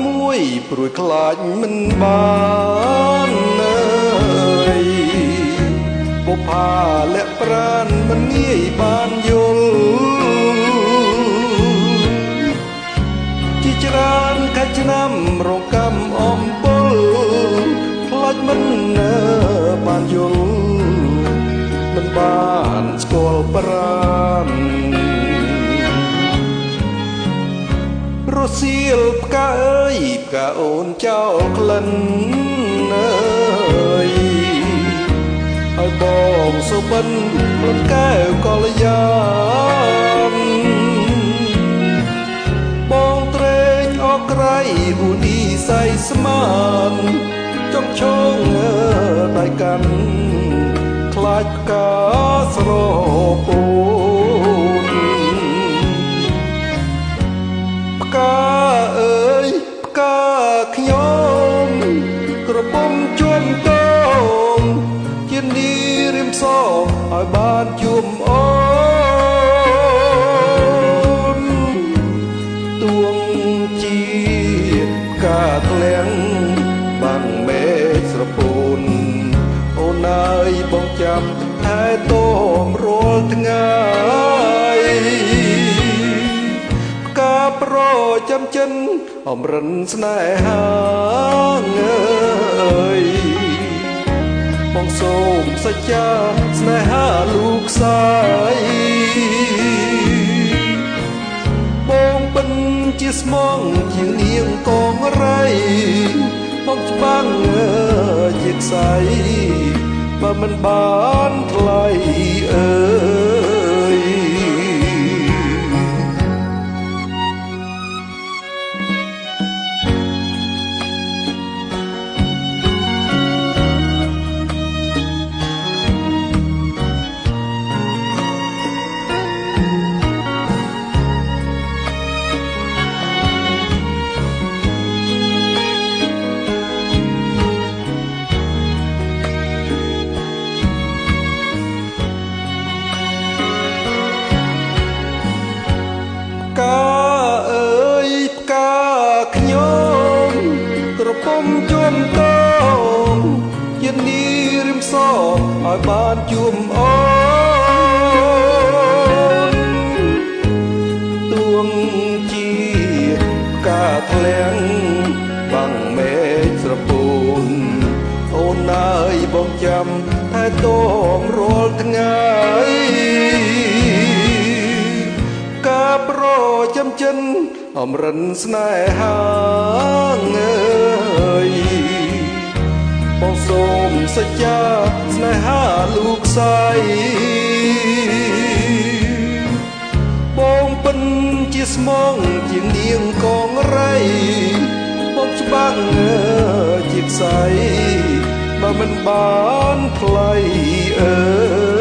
មួយព្រួយខ្លាចមិនបានបុប្ផាលាក់ប្រានមិនងាយបានយល់ជាច្រើនកាច់ឆ្នាំរងកម្មអំពលខ្លាចមិនបានយល់មិនបានស្គាល់ប្រានរសៀលផ្កាអើយផ្កាអូនចោលក្លិនហើយបងសុបិនក្លិនកែវកល្យានបងត្រេកអរក្រៃហួនីស័យស្មានចង់ឈងដៃកាន់ខ្លាចផ្កាស្រពោនផ្កាអើយផ្កាខ្ញុំក្រពុំជួនតងជានីរៀមសឲ្យបានជួមអូនទួងជាផ្កាធ្លាំងបាំងមេឃស្រពោនអូនអើយបងចាំថែតមរាល់ថ្ងៃផ្កាប្រចាំចិនអំរិនស្នេហាអើយបងសូមសច្ចាស្នេហាលោកស្រីបងបិនជាស្មងជាងនាងកងរៃបងច្បាំងជាខ្សែបើមិនបានថ្លៃអើយផ្កាអើយផ្កាខ្ញុំក្រពុំជួនតងជានីរិមសឲ្យបានជួមអូនទួងជាផ្កាធ្លាំងបាំងមេឃស្រពោនអូនអើយបងចាំថែទាំរាល់ថ្ងៃប្រចាំចិនអំរិនស្នេហាអើយបងសូមសច្ចាស្នេហាលោកស្រីបងពិនជាស្មងជាងនាងកងរៃបងច្បាំងជាខ្សែបើមិនបានថ្លៃអើយ